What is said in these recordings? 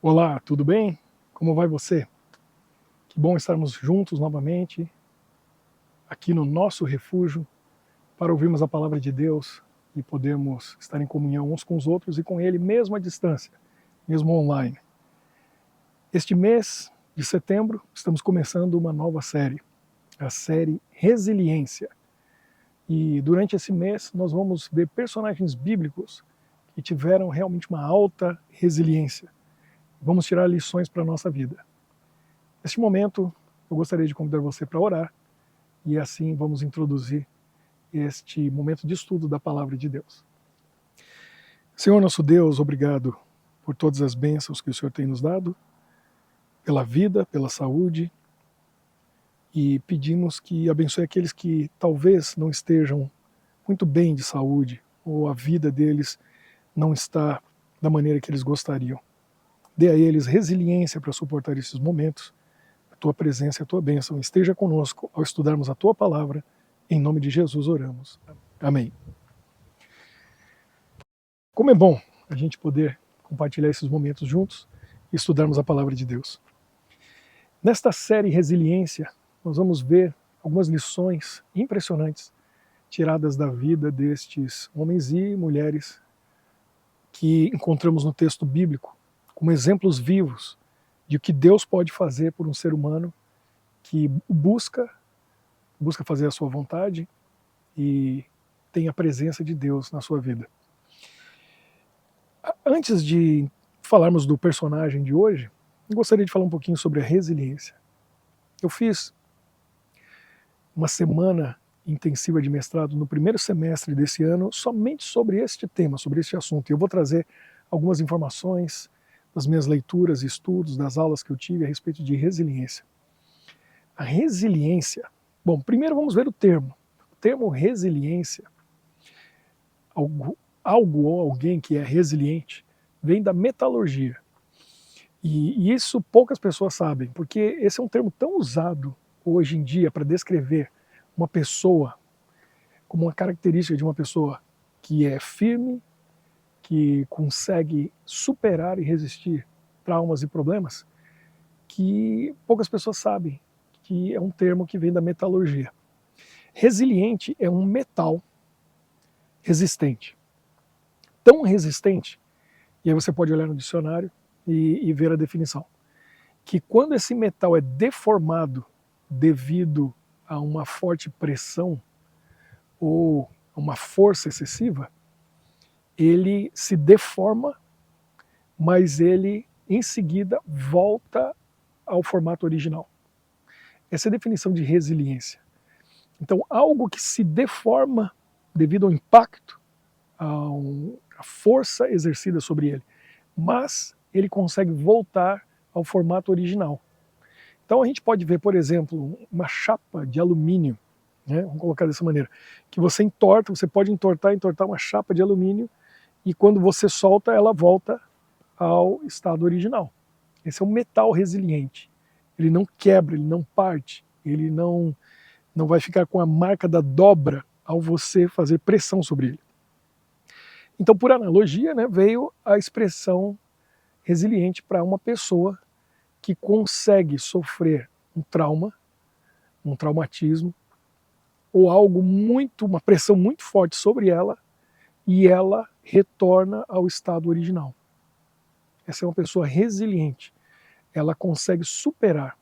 Olá, tudo bem? Como vai você? Que bom estarmos juntos novamente aqui no nosso refúgio para ouvirmos a palavra de Deus e podermos estar em comunhão uns com os outros e com Ele mesmo à distância, mesmo online. Este mês de setembro estamos começando uma nova série, a série Resiliência. E durante esse mês nós vamos ver personagens bíblicos que tiveram realmente uma alta resiliência. Vamos tirar lições para a nossa vida. Neste momento, eu gostaria de convidar você para orar e assim vamos introduzir este momento de estudo da Palavra de Deus. Senhor nosso Deus, obrigado por todas as bênçãos que o Senhor tem nos dado, pela vida, pela saúde, e pedimos que abençoe aqueles que talvez não estejam muito bem de saúde, ou a vida deles não está da maneira que eles gostariam. Dê a eles resiliência para suportar esses momentos. A tua presença e a tua bênção esteja conosco ao estudarmos a tua palavra. Em nome de Jesus oramos. Amém. Como é bom a gente poder compartilhar esses momentos juntos e estudarmos a palavra de Deus. Nesta série Resiliência, nós vamos ver algumas lições impressionantes tiradas da vida destes homens e mulheres que encontramos no texto bíblico como exemplos vivos de o que Deus pode fazer por um ser humano que busca fazer a sua vontade e tem a presença de Deus na sua vida. Antes de falarmos do personagem de hoje, eu gostaria de falar um pouquinho sobre a resiliência. Eu fiz uma semana intensiva de mestrado no primeiro semestre desse ano somente sobre este tema, sobre este assunto. E eu vou trazer algumas informações das minhas leituras e estudos, das aulas que eu tive a respeito de resiliência. A resiliência, bom, primeiro vamos ver o termo. O termo resiliência, algo ou alguém que é resiliente, vem da metalurgia. E isso poucas pessoas sabem, porque esse é um termo tão usado hoje em dia para descrever uma pessoa, como uma característica de uma pessoa que é firme, que consegue superar e resistir traumas e problemas, que poucas pessoas sabem que é um termo que vem da metalurgia. Resiliente é um metal resistente. Tão resistente, e aí você pode olhar no dicionário e ver a definição, que quando esse metal é deformado devido a uma forte pressão ou uma força excessiva, ele se deforma, mas ele em seguida volta ao formato original. Essa é a definição de resiliência. Então, algo que se deforma devido ao impacto, à força exercida sobre ele, mas ele consegue voltar ao formato original. Então a gente pode ver, por exemplo, uma chapa de alumínio, né, vamos colocar dessa maneira, que você entorta, você pode entortar uma chapa de alumínio e quando você solta, ela volta ao estado original. Esse é um metal resiliente. Ele não quebra, ele não parte, ele não vai ficar com a marca da dobra ao você fazer pressão sobre ele. Então, por analogia, né, veio a expressão resiliente para uma pessoa que consegue sofrer um trauma, um traumatismo, ou algo uma pressão muito forte sobre ela, e ela retorna ao estado original. Essa é uma pessoa resiliente. Ela consegue superar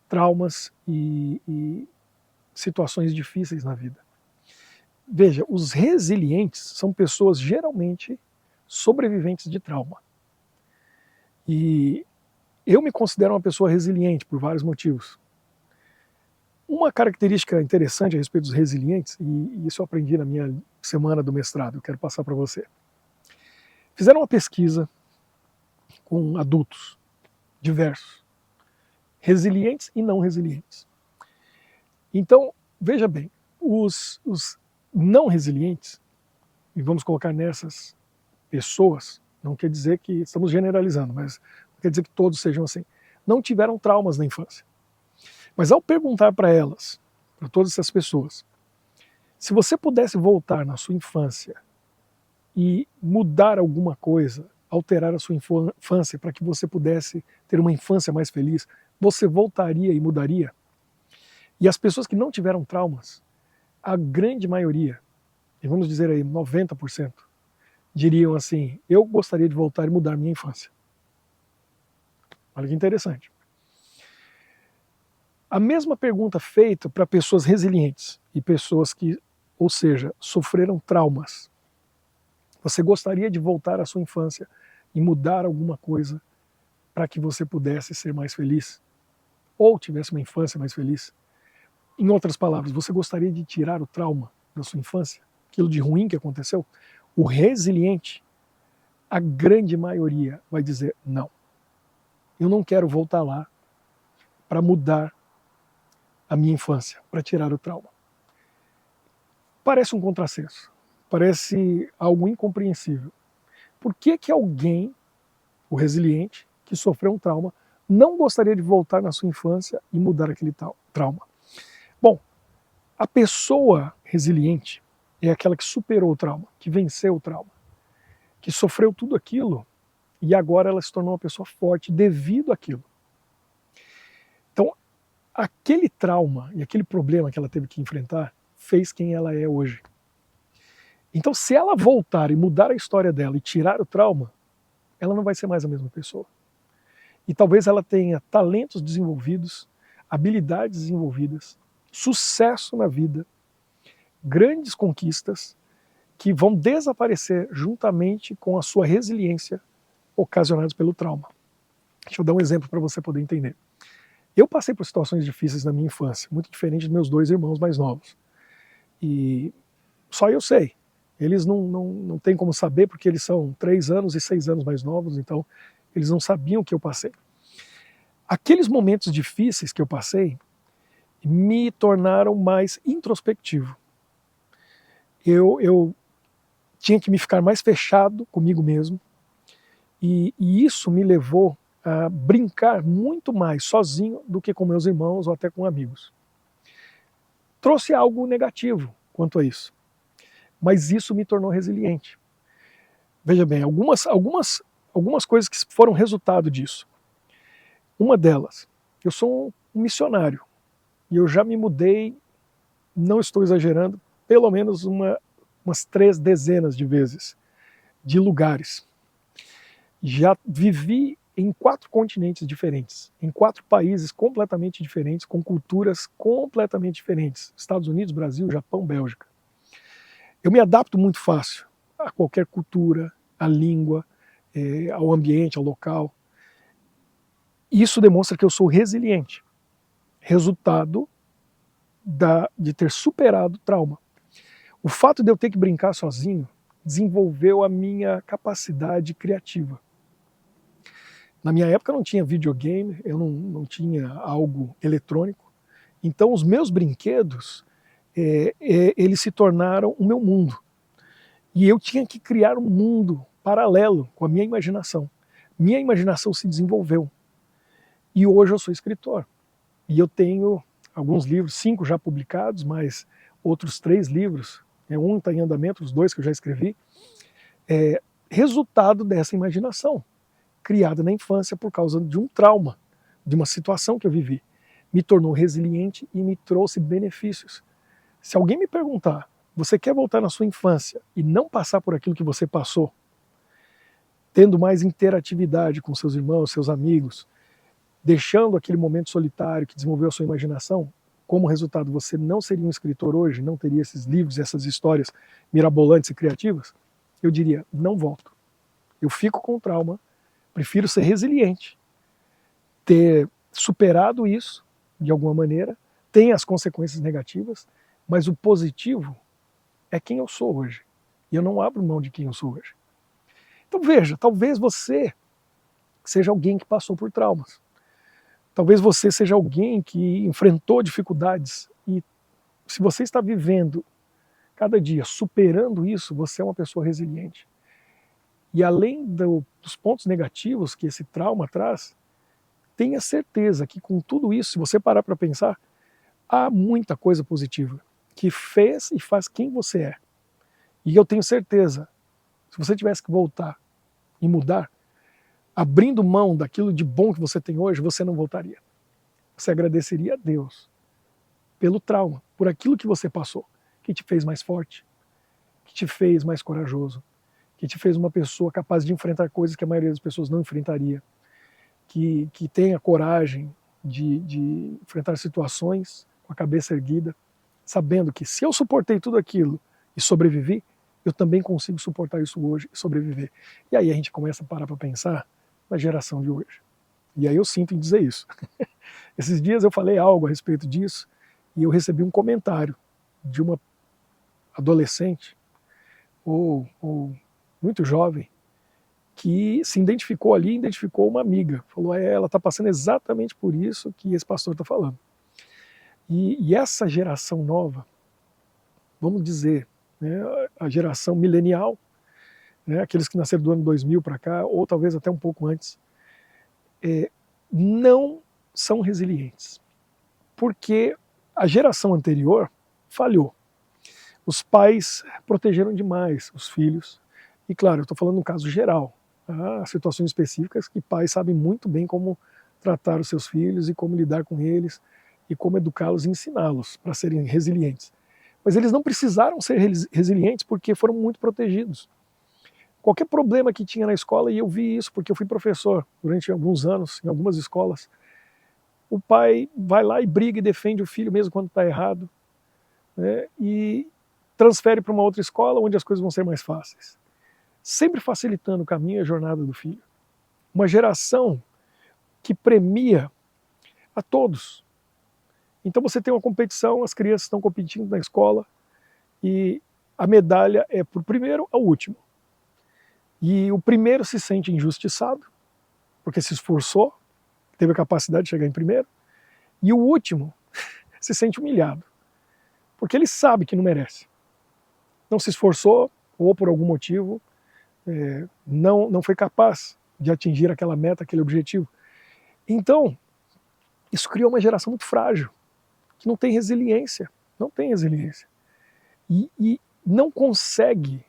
traumas e situações difíceis na vida. Veja, os resilientes são pessoas geralmente sobreviventes de trauma. E eu me considero uma pessoa resiliente por vários motivos. Uma característica interessante a respeito dos resilientes, e isso eu aprendi na minha semana do mestrado, eu quero passar para você. Fizeram uma pesquisa com adultos diversos, resilientes e não resilientes. Então, veja bem, os não resilientes, e vamos colocar nessas pessoas, não quer dizer que estamos generalizando, mas não quer dizer que todos sejam assim, não tiveram traumas na infância. Mas ao perguntar para elas, para todas essas pessoas, se você pudesse voltar na sua infância e mudar alguma coisa, alterar a sua infância para que você pudesse ter uma infância mais feliz, você voltaria e mudaria? E as pessoas que não tiveram traumas, a grande maioria, e vamos dizer aí 90%, diriam assim: eu gostaria de voltar e mudar minha infância. Olha que interessante. A mesma pergunta feita para pessoas resilientes e pessoas que, ou seja, sofreram traumas. Você gostaria de voltar à sua infância e mudar alguma coisa para que você pudesse ser mais feliz? Ou tivesse uma infância mais feliz? Em outras palavras, você gostaria de tirar o trauma da sua infância? Aquilo de ruim que aconteceu? O resiliente, a grande maioria vai dizer: não, eu não quero voltar lá para mudar a minha infância, para tirar o trauma. Parece um contrassenso, parece algo incompreensível. Por que que alguém, o resiliente, que sofreu um trauma, não gostaria de voltar na sua infância e mudar aquele trauma? Bom, a pessoa resiliente é aquela que superou o trauma, que venceu o trauma, que sofreu tudo aquilo e agora ela se tornou uma pessoa forte devido àquilo. Então, aquele trauma e aquele problema que ela teve que enfrentar fez quem ela é hoje. Então, se ela voltar e mudar a história dela e tirar o trauma, ela não vai ser mais a mesma pessoa. E talvez ela tenha talentos desenvolvidos, habilidades desenvolvidas, sucesso na vida, grandes conquistas que vão desaparecer juntamente com a sua resiliência ocasionadas pelo trauma. Deixa eu dar um exemplo para você poder entender. Eu passei por situações difíceis na minha infância, muito diferente dos meus dois irmãos mais novos. E só eu sei. Eles não têm como saber, porque eles são 3 anos e 6 anos mais novos, então eles não sabiam o que eu passei. Aqueles momentos difíceis que eu passei me tornaram mais introspectivo. Eu tinha que me ficar mais fechado comigo mesmo, e isso me levou a brincar muito mais sozinho do que com meus irmãos ou até com amigos. Trouxe algo negativo quanto a isso, mas isso me tornou resiliente. Veja bem, algumas coisas que foram resultado disso. Uma delas, eu sou um missionário e eu já me mudei, não estou exagerando, pelo menos umas 3 dezenas de vezes, de lugares. Já vivi em 4 continentes diferentes, em 4 países completamente diferentes, com culturas completamente diferentes: Estados Unidos, Brasil, Japão, Bélgica. Eu me adapto muito fácil a qualquer cultura, à língua, ao ambiente, ao local. Isso demonstra que eu sou resiliente, resultado de ter superado o trauma. O fato de eu ter que brincar sozinho desenvolveu a minha capacidade criativa. Na minha época não tinha videogame, eu não tinha algo eletrônico, então os meus brinquedos, eles se tornaram o meu mundo. E eu tinha que criar um mundo paralelo com a minha imaginação. Minha imaginação se desenvolveu. E hoje eu sou escritor. E eu tenho alguns livros, 5 já publicados, mas outros 3 livros, um está em andamento, os 2 que eu já escrevi, resultado dessa imaginação, criada na infância por causa de um trauma, de uma situação que eu vivi. Me tornou resiliente e me trouxe benefícios. Se alguém me perguntar: você quer voltar na sua infância e não passar por aquilo que você passou, tendo mais interatividade com seus irmãos, seus amigos, deixando aquele momento solitário que desenvolveu a sua imaginação, como resultado você não seria um escritor hoje, não teria esses livros, essas histórias mirabolantes e criativas, eu diria: não volto. Eu fico com o trauma, prefiro ser resiliente, ter superado isso de alguma maneira, tem as consequências negativas, mas o positivo é quem eu sou hoje. E eu não abro mão de quem eu sou hoje. Então veja, talvez você seja alguém que passou por traumas. Talvez você seja alguém que enfrentou dificuldades e se você está vivendo cada dia superando isso, você é uma pessoa resiliente. E além dos pontos negativos que esse trauma traz, tenha certeza que com tudo isso, se você parar para pensar, há muita coisa positiva que fez e faz quem você é. E eu tenho certeza, se você tivesse que voltar e mudar, abrindo mão daquilo de bom que você tem hoje, você não voltaria. Você agradeceria a Deus pelo trauma, por aquilo que você passou, que te fez mais forte, que te fez mais corajoso, que te fez uma pessoa capaz de enfrentar coisas que a maioria das pessoas não enfrentaria, que tenha coragem de enfrentar situações com a cabeça erguida, sabendo que se eu suportei tudo aquilo e sobrevivi, eu também consigo suportar isso hoje e sobreviver. E aí a gente começa a parar para pensar na geração de hoje. E aí eu sinto em dizer isso. Esses dias eu falei algo a respeito disso e eu recebi um comentário de uma adolescente ou muito jovem que se identificou ali, identificou uma amiga. Falou, ela está passando exatamente por isso que esse pastor está falando. E essa geração nova, vamos dizer, né, a geração milenial, né, aqueles que nasceram do ano 2000 para cá, ou talvez até um pouco antes, não são resilientes. Porque a geração anterior falhou. Os pais protegeram demais os filhos. E claro, eu estou falando no caso geral. Há situações específicas que pais sabem muito bem como tratar os seus filhos e como lidar com eles e como educá-los e ensiná-los para serem resilientes. Mas eles não precisaram ser resilientes porque foram muito protegidos. Qualquer problema que tinha na escola, e eu vi isso porque eu fui professor durante alguns anos em algumas escolas, o pai vai lá e briga e defende o filho mesmo quando está errado, né, e transfere para uma outra escola onde as coisas vão ser mais fáceis. Sempre facilitando o caminho e a jornada do filho. Uma geração que premia a todos. Então você tem uma competição, as crianças estão competindo na escola e a medalha é para o primeiro ao último. E o primeiro se sente injustiçado, porque se esforçou, teve a capacidade de chegar em primeiro, e o último se sente humilhado, porque ele sabe que não merece. Não se esforçou, ou por algum motivo, não foi capaz de atingir aquela meta, aquele objetivo. Então, isso criou uma geração muito frágil, que não tem resiliência, e não consegue,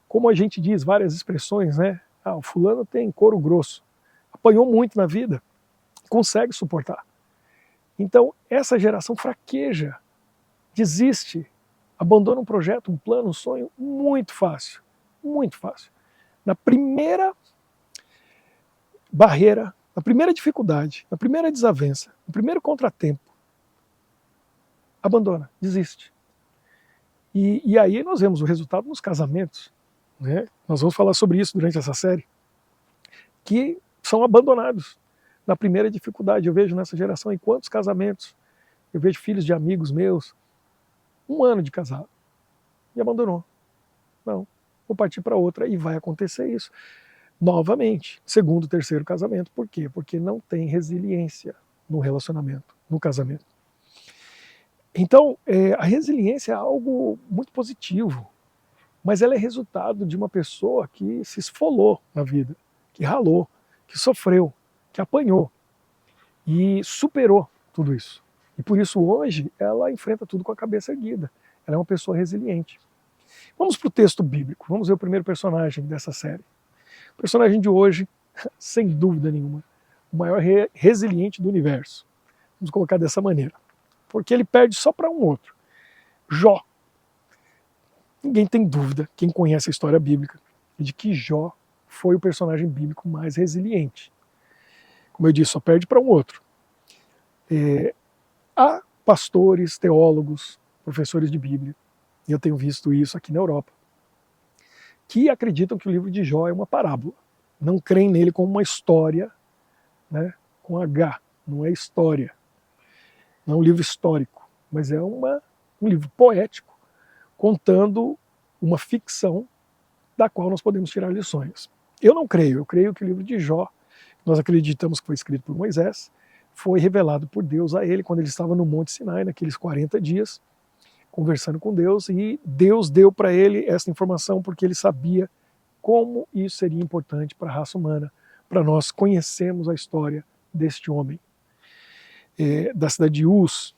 como a gente diz, várias expressões, né? O fulano tem couro grosso, apanhou muito na vida, consegue suportar. Então, essa geração fraqueja, desiste, abandona um projeto, um plano, um sonho muito fácil, muito fácil. Na primeira barreira, na primeira dificuldade, na primeira desavença, no primeiro contratempo, abandona, desiste. E aí nós vemos o resultado nos casamentos, né? Nós vamos falar sobre isso durante essa série, que são abandonados na primeira dificuldade. Eu vejo nessa geração em quantos casamentos, eu vejo filhos de amigos meus, 1 ano de casado, e abandonou. Não, vou partir para outra, e vai acontecer isso novamente, segundo, terceiro casamento. Por quê? Porque não tem resiliência no relacionamento, no casamento. Então, a resiliência é algo muito positivo, mas ela é resultado de uma pessoa que se esfolou na vida, que ralou, que sofreu, que apanhou e superou tudo isso. E por isso hoje ela enfrenta tudo com a cabeça erguida. Ela é uma pessoa resiliente. Vamos para o texto bíblico, vamos ver o primeiro personagem dessa série. O personagem de hoje, sem dúvida nenhuma, o maior resiliente do universo. Vamos colocar dessa maneira. Porque ele perde só para um outro. Jó. Ninguém tem dúvida, quem conhece a história bíblica, de que Jó foi o personagem bíblico mais resiliente. Como eu disse, só perde para um outro. Há pastores, teólogos, professores de Bíblia, e eu tenho visto isso aqui na Europa, que acreditam que o livro de Jó é uma parábola. Não creem nele como uma história, né, com H, não é história. Não é um livro histórico, mas é um livro poético, contando uma ficção da qual nós podemos tirar lições. Eu não creio, eu creio que o livro de Jó, nós acreditamos que foi escrito por Moisés, foi revelado por Deus a ele quando ele estava no Monte Sinai, naqueles 40 dias, conversando com Deus, e Deus deu para ele essa informação porque ele sabia como isso seria importante para a raça humana, para nós conhecermos a história deste homem, da cidade de Uz.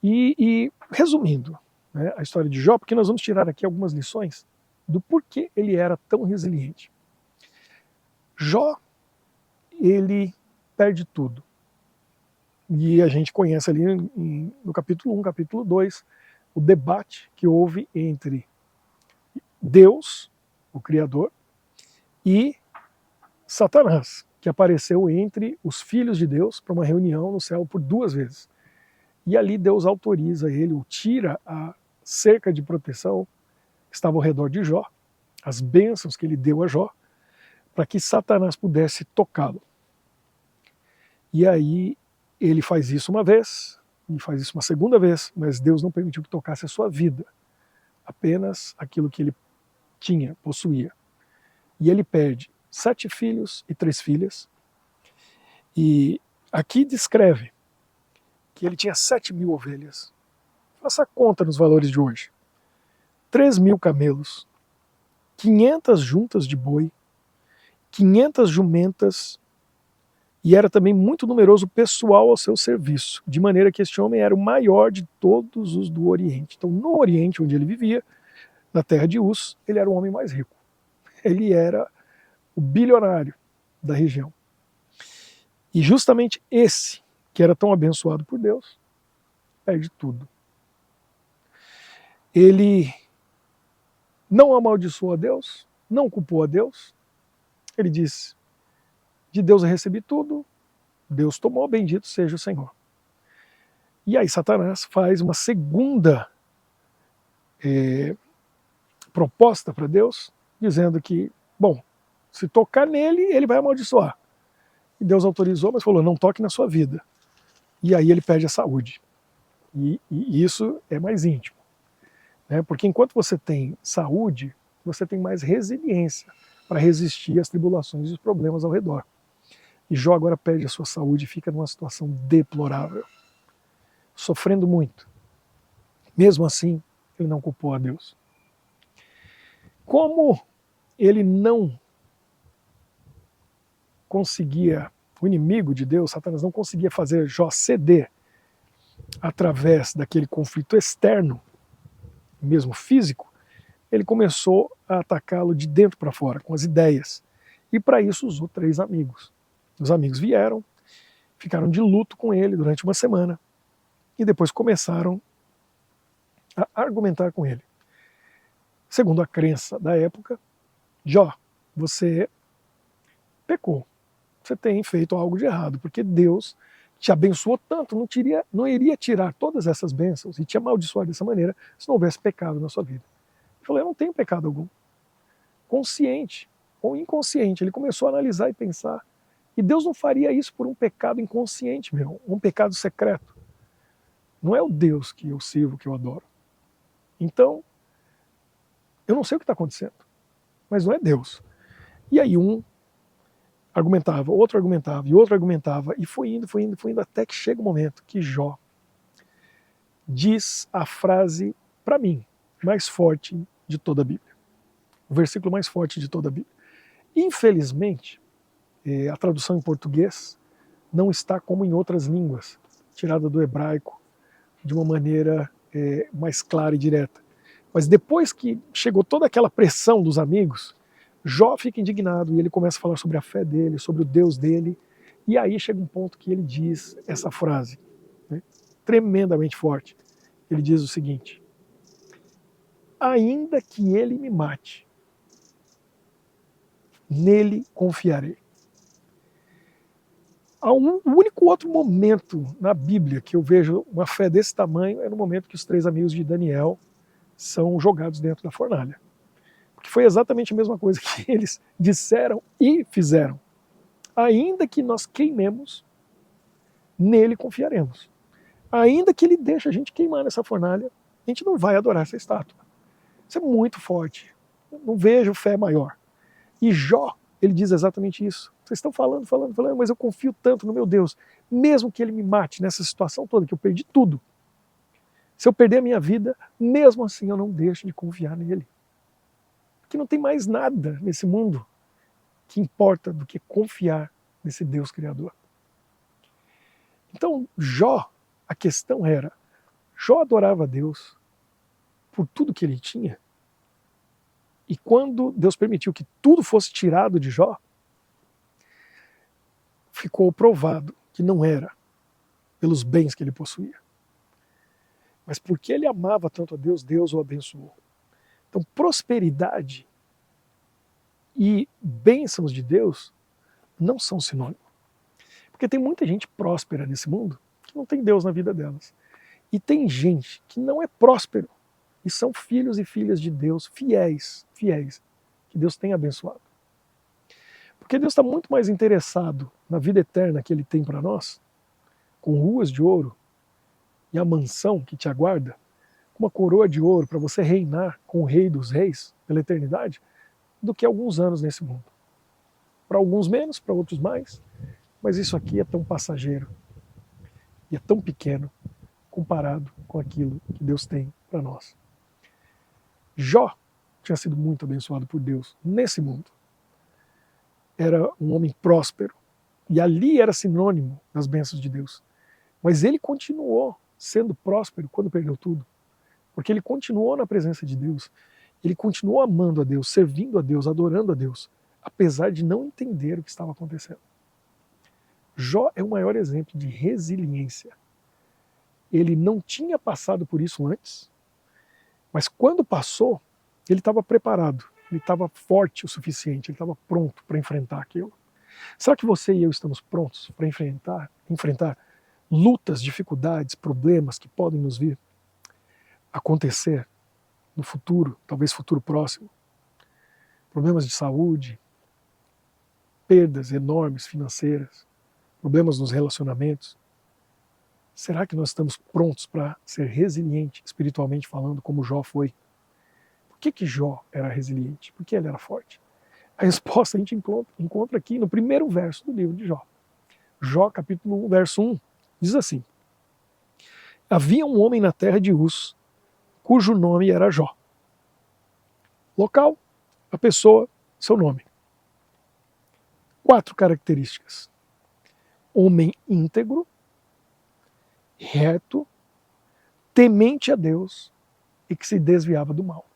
E resumindo, né, a história de Jó, porque nós vamos tirar aqui algumas lições do porquê ele era tão resiliente. Jó, ele perde tudo. E a gente conhece ali no capítulo 1, capítulo 2, o debate que houve entre Deus, o Criador, e Satanás, que apareceu entre os filhos de Deus para uma reunião no céu por 2 vezes. E ali Deus autoriza ele, o tira a cerca de proteção que estava ao redor de Jó, as bênçãos que ele deu a Jó, para que Satanás pudesse tocá-lo. E aí ele faz isso uma vez, e faz isso uma segunda vez, mas Deus não permitiu que tocasse a sua vida, apenas aquilo que ele tinha, possuía. E ele perde 7 filhos e 3 filhas, e aqui descreve que ele tinha 7.000 ovelhas. Faça a conta nos valores de hoje. 3.000 camelos, 500 juntas de boi, 500 jumentas, e era também muito numeroso pessoal ao seu serviço, de maneira que este homem era o maior de todos os do Oriente. Então, no Oriente, onde ele vivia, na terra de Uz, ele era o homem mais rico. Ele era o bilionário da região. E justamente esse, que era tão abençoado por Deus, perde tudo. Ele não amaldiçoou a Deus, não culpou a Deus. Ele disse: de Deus eu recebi tudo, Deus tomou, bendito seja o Senhor. E aí Satanás faz uma segunda proposta para Deus, dizendo que, bom, se tocar nele, ele vai amaldiçoar. E Deus autorizou, mas falou: não toque na sua vida. E aí ele perde a saúde. E isso é mais íntimo, né? Porque enquanto você tem saúde, você tem mais resiliência para resistir às tribulações e os problemas ao redor. E Jó agora perde a sua saúde e fica numa situação deplorável, sofrendo muito. Mesmo assim, ele não culpou a Deus. Como ele não conseguia, o inimigo de Deus, Satanás, não conseguia fazer Jó ceder através daquele conflito externo, mesmo físico, ele começou a atacá-lo de dentro para fora, com as ideias. E para isso usou 3 amigos. Os amigos vieram, ficaram de luto com ele durante uma semana e depois começaram a argumentar com ele. Segundo a crença da época, Jó, você pecou, você tem feito algo de errado, porque Deus te abençoou tanto, não iria tirar todas essas bênçãos e te amaldiçoar dessa maneira se não houvesse pecado na sua vida. Ele falou: eu não tenho pecado algum. Consciente ou inconsciente, ele começou a analisar e pensar. E Deus não faria isso por um pecado inconsciente, meu, um pecado secreto. Não é o Deus que eu sirvo, que eu adoro. Então, eu não sei o que está acontecendo, mas não é Deus. E aí um argumentava, outro argumentava, e outro argumentava, e foi indo, até que chega o momento que Jó diz a frase, para mim, mais forte de toda a Bíblia. O versículo mais forte de toda a Bíblia. Infelizmente, a tradução em português não está como em outras línguas, tirada do hebraico de uma maneira mais clara e direta. Mas depois que chegou toda aquela pressão dos amigos, Jó fica indignado e ele começa a falar sobre a fé dele, sobre o Deus dele, e aí chega um ponto que ele diz essa frase, né, tremendamente forte. Ele diz o seguinte: ainda que ele me mate, nele confiarei. Há um único outro momento na Bíblia que eu vejo uma fé desse tamanho, é no momento que os 3 amigos de Daniel são jogados dentro da fornalha. Porque foi exatamente a mesma coisa que eles disseram e fizeram. Ainda que nós queimemos, nele confiaremos. Ainda que ele deixe a gente queimar nessa fornalha, a gente não vai adorar essa estátua. Isso é muito forte. Eu não vejo fé maior. E Jó, ele diz exatamente isso. Vocês estão falando, mas eu confio tanto no meu Deus, mesmo que ele me mate nessa situação toda, que eu perdi tudo. Se eu perder a minha vida, mesmo assim eu não deixo de confiar nele. Porque não tem mais nada nesse mundo que importa do que confiar nesse Deus Criador. Então, Jó, a questão era, Jó adorava a Deus por tudo que ele tinha, e quando Deus permitiu que tudo fosse tirado de Jó, ficou provado que não era pelos bens que ele possuía, mas porque ele amava tanto a Deus, Deus o abençoou. Então, prosperidade e bênçãos de Deus não são sinônimos. Porque tem muita gente próspera nesse mundo que não tem Deus na vida delas. E tem gente que não é próspero e são filhos e filhas de Deus fiéis, que Deus tem abençoado. Porque Deus está muito mais interessado na vida eterna que Ele tem para nós, com ruas de ouro e a mansão que te aguarda, uma coroa de ouro para você reinar com o Rei dos Reis pela eternidade, do que alguns anos nesse mundo. Para alguns menos, para outros mais, mas isso aqui é tão passageiro e é tão pequeno comparado com aquilo que Deus tem para nós. Jó tinha sido muito abençoado por Deus nesse mundo. Era um homem próspero e ali era sinônimo das bênçãos de Deus. Mas ele continuou sendo próspero quando perdeu tudo, porque ele continuou na presença de Deus, ele continuou amando a Deus, servindo a Deus, adorando a Deus, apesar de não entender o que estava acontecendo. Jó é o maior exemplo de resiliência. Ele não tinha passado por isso antes, mas quando passou, ele estava preparado, ele estava forte o suficiente, ele estava pronto para enfrentar aquilo. Será que você e eu estamos prontos para enfrentar lutas, dificuldades, problemas que podem nos vir acontecer no futuro, talvez futuro próximo? Problemas de saúde, perdas enormes financeiras, problemas nos relacionamentos. Será que nós estamos prontos para ser resiliente, espiritualmente falando, como Jó foi? Por que Jó era resiliente? Por que ele era forte? A resposta a gente encontra aqui no primeiro verso do livro de Jó. Jó, capítulo 1, verso 1, diz assim: havia um homem na terra de Uz, cujo nome era Jó. Local, a pessoa, seu nome. 4 características: homem íntegro, reto, temente a Deus e que se desviava do mal.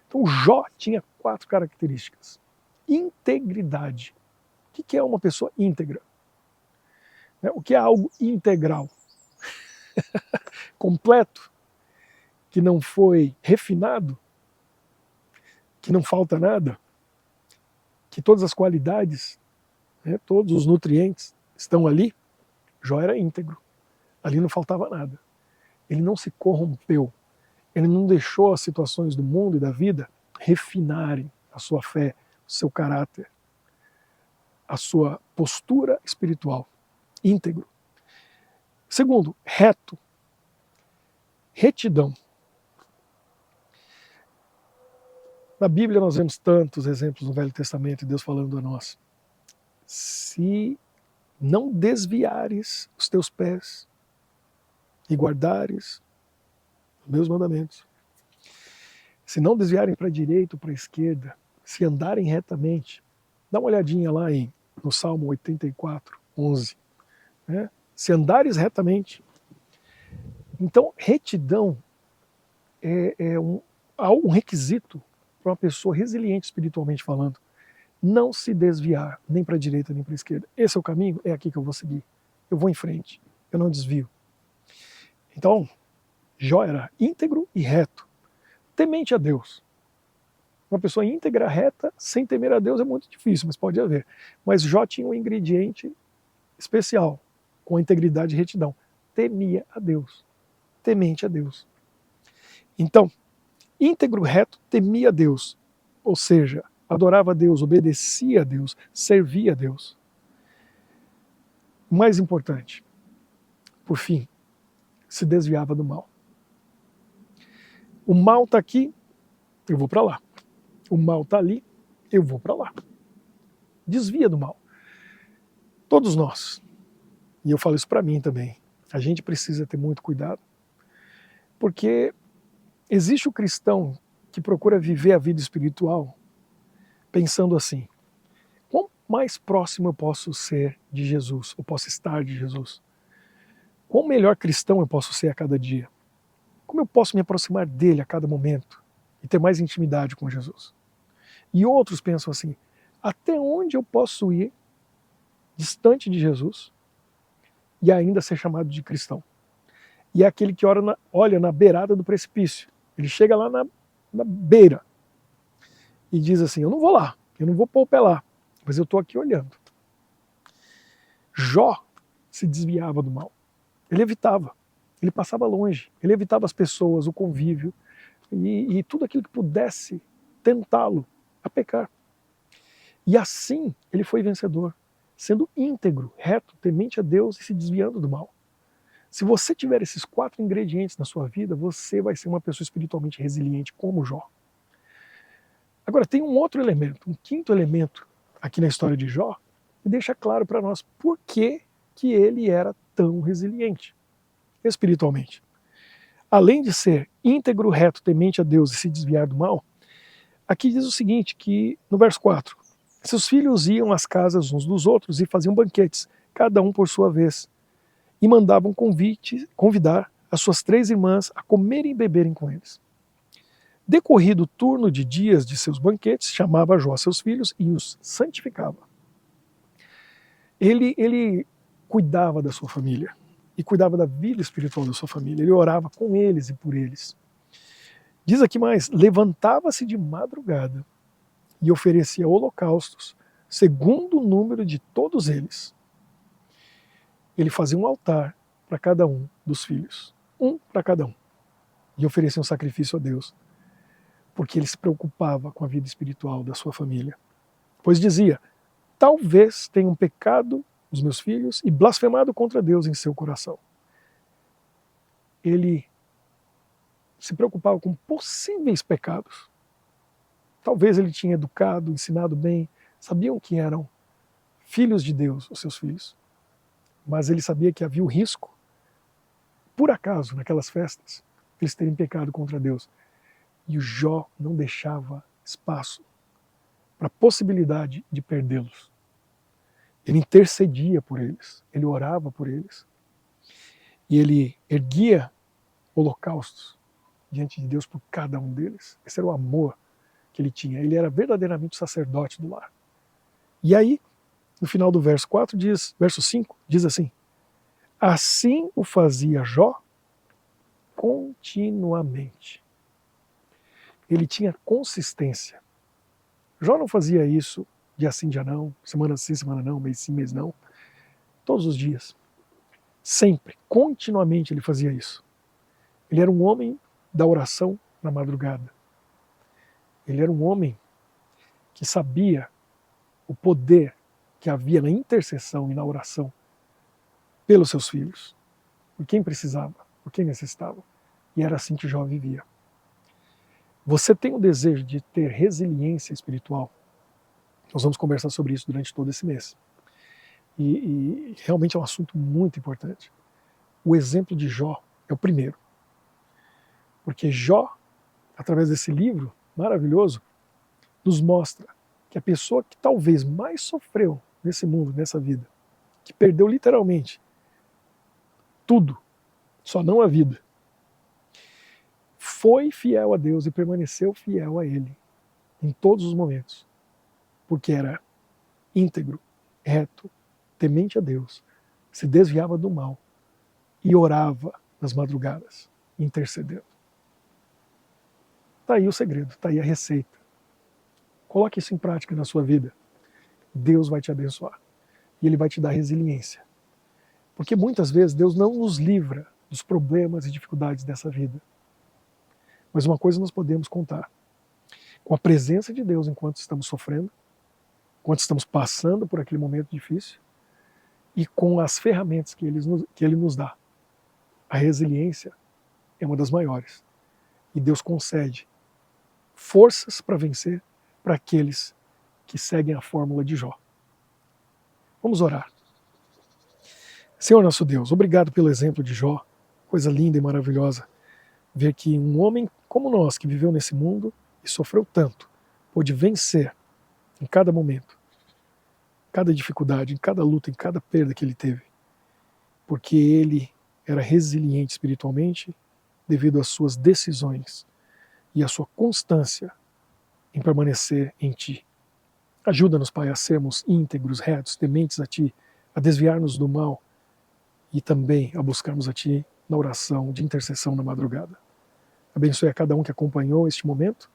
Então Jó tinha 4 características. Integridade. O que é uma pessoa íntegra? O que é algo integral? Completo, que não foi refinado, que não falta nada, que todas as qualidades, todos os nutrientes estão ali. Jó era íntegro. Ali não faltava nada. Ele não se corrompeu. Ele não deixou as situações do mundo e da vida refinarem a sua fé, o seu caráter, a sua postura espiritual. Íntegro. Segundo, reto. Retidão. Na Bíblia nós vemos tantos exemplos no Velho Testamento de Deus falando a nós: se não desviares os teus pés e guardares os meus mandamentos, se não desviarem para a direita ou para a esquerda, se andarem retamente, dá uma olhadinha lá no Salmo 84, 11. Se andares retamente. Então, retidão é um requisito para uma pessoa resiliente espiritualmente falando. Não se desviar nem para a direita nem para a esquerda. Esse é o caminho, é aqui que eu vou seguir. Eu vou em frente, eu não desvio. Então, Jó era íntegro e reto, temente a Deus. Uma pessoa íntegra, reta, sem temer a Deus é muito difícil, mas pode haver. Mas Jó tinha um ingrediente especial, com integridade e retidão. Temia a Deus, temente a Deus. Então, íntegro, reto, temia a Deus, ou seja, adorava a Deus, obedecia a Deus, servia a Deus. O mais importante, por fim, se desviava do mal. O mal está aqui, eu vou para lá. O mal está ali, eu vou para lá. Desvia do mal. Todos nós, e eu falo isso para mim também, a gente precisa ter muito cuidado, porque existe o cristão que procura viver a vida espiritual pensando assim: quão mais próximo eu posso ser de Jesus, ou posso estar de Jesus? Quão melhor cristão eu posso ser a cada dia? Como eu posso me aproximar dele a cada momento e ter mais intimidade com Jesus? E outros pensam assim: até onde eu posso ir distante de Jesus e ainda ser chamado de cristão. E é aquele que olha na beirada do precipício. Ele chega lá na beira e diz assim, eu não vou lá, eu não vou pôr o pé lá, mas eu estou aqui olhando. Jó se desviava do mal. Ele evitava, ele passava longe, ele evitava as pessoas, o convívio e tudo aquilo que pudesse tentá-lo a pecar. E assim ele foi vencedor, sendo íntegro, reto, temente a Deus e se desviando do mal. Se você tiver esses 4 ingredientes na sua vida, você vai ser uma pessoa espiritualmente resiliente como Jó. Agora tem um outro elemento, um quinto elemento aqui na história de Jó, que deixa claro para nós por que ele era tão resiliente espiritualmente. Além de ser íntegro, reto, temente a Deus e se desviar do mal, aqui diz o seguinte, que no verso 4, seus filhos iam às casas uns dos outros e faziam banquetes, cada um por sua vez, e mandavam convidar as suas 3 irmãs a comerem e beberem com eles. Decorrido o turno de dias de seus banquetes, chamava Jó seus filhos e os santificava. Ele cuidava da sua família e cuidava da vida espiritual da sua família. Ele orava com eles e por eles. Diz aqui mais, levantava-se de madrugada e oferecia holocaustos, segundo o número de todos eles. Ele fazia um altar para cada um dos filhos, um para cada um, e oferecia um sacrifício a Deus, porque ele se preocupava com a vida espiritual da sua família. Pois dizia, talvez tenham pecado os meus filhos e blasfemado contra Deus em seu coração. Ele se preocupava com possíveis pecados. Talvez ele tinha educado, ensinado bem, sabiam que eram filhos de Deus, os seus filhos. Mas ele sabia que havia o risco, por acaso, naquelas festas, eles terem pecado contra Deus. E o Jó não deixava espaço para a possibilidade de perdê-los. Ele intercedia por eles, ele orava por eles, e ele erguia holocaustos diante de Deus por cada um deles. Esse era o amor que ele tinha. Ele era verdadeiramente o sacerdote do lar. E aí, no final do verso 4, verso 5, diz assim, assim o fazia Jó continuamente. Ele tinha consistência. Jó não fazia isso dia sim, dia não, semana sim, semana não, mês sim, mês não. Todos os dias. Sempre, continuamente ele fazia isso. Ele era um homem da oração na madrugada. Ele era um homem que sabia o poder que havia na intercessão e na oração pelos seus filhos, por quem precisava, por quem necessitava. E era assim que Jó vivia. Você tem o desejo de ter resiliência espiritual? Nós vamos conversar sobre isso durante todo esse mês. E realmente é um assunto muito importante. O exemplo de Jó é o primeiro. Porque Jó, através desse livro maravilhoso, nos mostra que a pessoa que talvez mais sofreu nesse mundo, nessa vida, que perdeu literalmente tudo, só não a vida, foi fiel a Deus e permaneceu fiel a Ele em todos os momentos, porque era íntegro, reto, temente a Deus, se desviava do mal e orava nas madrugadas, intercedendo. Está aí o segredo, está aí a receita. Coloque isso em prática na sua vida. Deus vai te abençoar e Ele vai te dar resiliência. Porque muitas vezes Deus não nos livra dos problemas e dificuldades dessa vida. Mas uma coisa nós podemos contar, com a presença de Deus enquanto estamos sofrendo, enquanto estamos passando por aquele momento difícil, e com as ferramentas que Ele nos dá. A resiliência é uma das maiores. E Deus concede forças para vencer para aqueles que seguem a fórmula de Jó. Vamos orar. Senhor nosso Deus, obrigado pelo exemplo de Jó, coisa linda e maravilhosa, ver que um homem como nós, que viveu nesse mundo e sofreu tanto, pôde vencer em cada momento, cada dificuldade, em cada luta, em cada perda que ele teve, porque ele era resiliente espiritualmente devido às suas decisões e à sua constância em permanecer em Ti. Ajuda-nos, Pai, a sermos íntegros, retos, tementes a Ti, a desviar-nos do mal e também a buscarmos a Ti na oração de intercessão na madrugada. Abençoe a cada um que acompanhou este momento,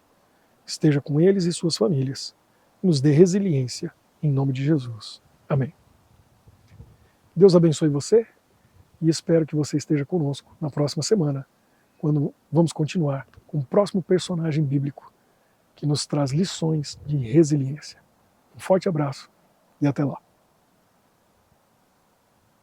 esteja com eles e suas famílias, e nos dê resiliência, em nome de Jesus. Amém. Deus abençoe você e espero que você esteja conosco na próxima semana, quando vamos continuar com o próximo personagem bíblico que nos traz lições de resiliência. Um forte abraço e até lá.